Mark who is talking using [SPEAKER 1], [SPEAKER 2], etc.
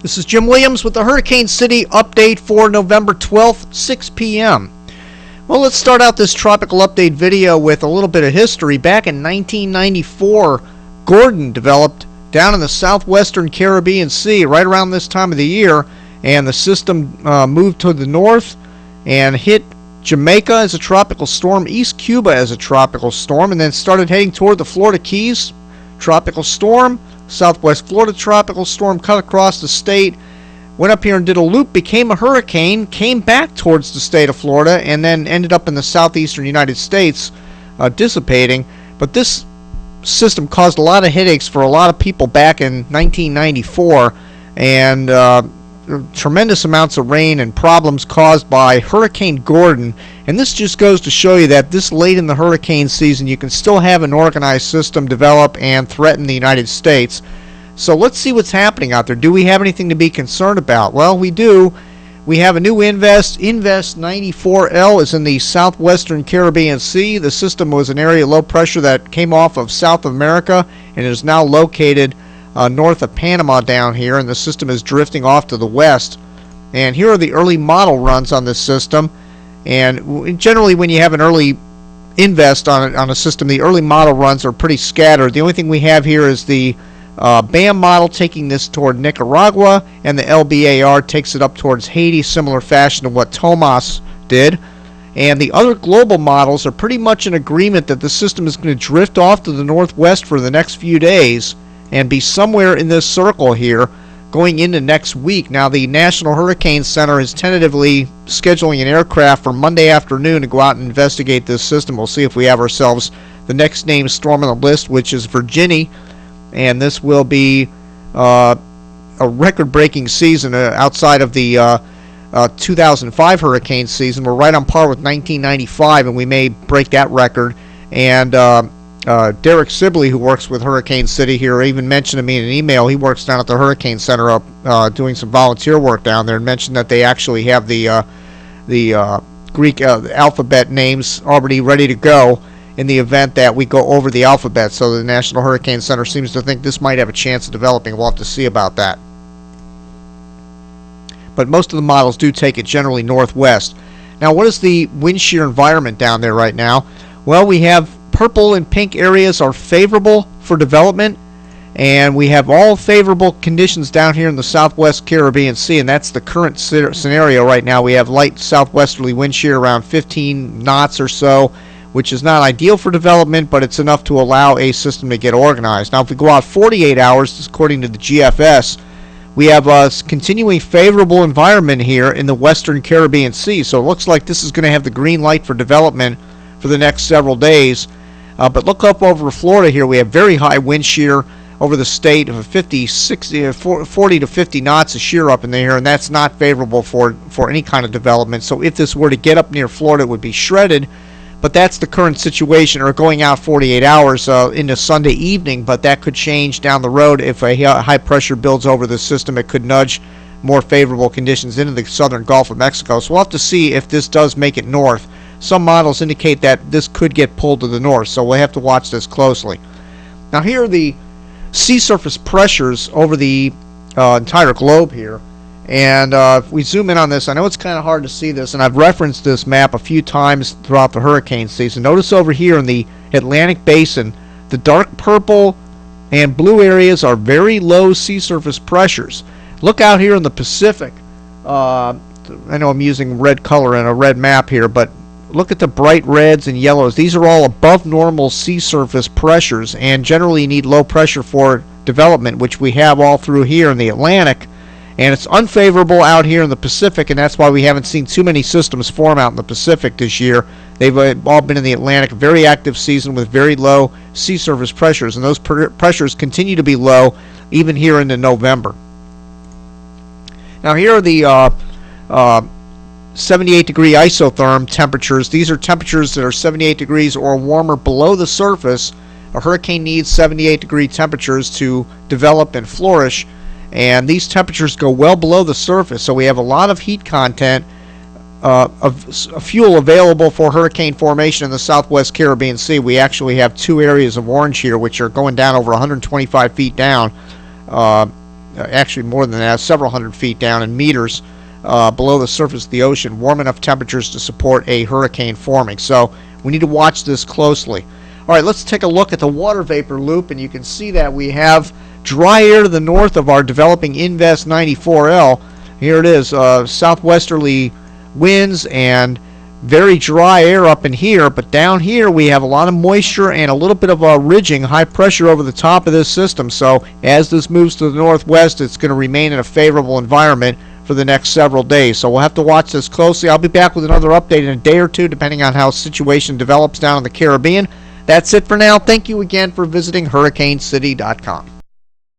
[SPEAKER 1] This is Jim Williams with the Hurricane City update for November 12th, 6 p.m. Well, let's start out this tropical update video with a little bit of history. Back in 1994, Gordon developed down in the southwestern Caribbean Sea right around this time of the year, and the system moved to the north and hit Jamaica as a tropical storm, East Cuba as a tropical storm, and then started heading toward the Florida Keys, tropical storm. Southwest Florida tropical storm, cut across the state, went up here and did a loop, became a hurricane, came back towards the state of Florida, and then ended up in the southeastern United States, dissipating. But this system caused a lot of headaches for a lot of people back in 1994, and tremendous amounts of rain and problems caused by Hurricane Gordon. And this just goes to show you that this late in the hurricane season, you can still have an organized system develop and threaten the United States. So let's see what's happening out there. Do we have anything to be concerned about? Well, we do. We have a new Invest 94L is in the southwestern Caribbean Sea. The system was an area of low pressure that came off of South America and is now located north of Panama down here, and the system is drifting off to the west. And here are the early model runs on this system. And generally, when you have an early invest on a system, the early model runs are pretty scattered. The only thing we have here is the BAM model taking this toward Nicaragua, and the LBAR takes it up towards Haiti, similar fashion to what Tomas did. And the other global models are pretty much in agreement that the system is going to drift off to the northwest for the next few days and be somewhere in this circle here going into next week. Now, the National Hurricane Center is tentatively scheduling an aircraft for Monday afternoon to go out and investigate this system. We'll see if we have ourselves the next named storm on the list, which is Virginie, and this will be a record-breaking season outside of the 2005 hurricane season. We're right on par with 1995, and we may break that record. And Derek Sibley, who works with Hurricane City here, even mentioned to me in an email. He works down at the Hurricane Center up doing some volunteer work down there, and mentioned that they actually have the Greek alphabet names already ready to go in the event that we go over the alphabet. So the National Hurricane Center seems to think this might have a chance of developing. We'll have to see about that. But most of the models do take it generally northwest. Now, what is the wind shear environment down there right now? Well, we have purple and pink areas are favorable for development, and we have all favorable conditions down here in the southwest Caribbean Sea, and that's the current scenario right now. We have light southwesterly wind shear around 15 knots or so, which is not ideal for development, but it's enough to allow a system to get organized. Now, if we go out 48 hours, according to the GFS, we have a continuing favorable environment here in the western Caribbean Sea, so it looks like this is going to have the green light for development for the next several days. But look up over Florida here. We have very high wind shear over the state of 40 to 50 knots of shear up in there, and that's not favorable for any kind of development. So if this were to get up near Florida, it would be shredded. But that's the current situation, or going out 48 hours into Sunday evening. But that could change down the road if a high pressure builds over the system. It could nudge more favorable conditions into the southern Gulf of Mexico. So we'll have to see if this does make it north. Some models indicate that this could get pulled to the north, so we'll have to watch this closely. Now, here are the sea surface pressures over the entire globe here. And if we zoom in on this, I know it's kind of hard to see this, and I've referenced this map a few times throughout the hurricane season. Notice over here in the Atlantic Basin, the dark purple and blue areas are very low sea surface pressures. Look out here in the Pacific. I know I'm using red color in a red map here, but look at the bright reds and yellows. These are all above normal sea surface pressures, and generally need low pressure for development, which we have all through here in the Atlantic. And it's unfavorable out here in the Pacific, and that's why we haven't seen too many systems form out in the Pacific this year. They've all been in the Atlantic, very active season with very low sea surface pressures, and those pressures continue to be low even here into November. Now, here are the 78-degree isotherm temperatures. These are temperatures that are 78 degrees or warmer below the surface. A hurricane needs 78-degree temperatures to develop and flourish, and these temperatures go well below the surface, so we have a lot of heat content of fuel available for hurricane formation in the southwest Caribbean Sea. We actually have two areas of orange here which are going down over 125 feet down, actually more than that, several hundred feet down in meters below the surface of the ocean, warm enough temperatures to support a hurricane forming. So we need to watch this closely. All right, let's take a look at the water vapor loop, and you can see that we have dry air to the north of our developing Invest 94L. Here it is, southwesterly winds and very dry air up in here, but down here we have a lot of moisture and a little bit of a ridging, high pressure over the top of this system. So as this moves to the northwest, it's going to remain in a favorable environment for the next several days. So we'll have to watch this closely. I'll be back with another update in a day or two, depending on how the situation develops down in the Caribbean. That's it for now. Thank you again for visiting HurricaneCity.com.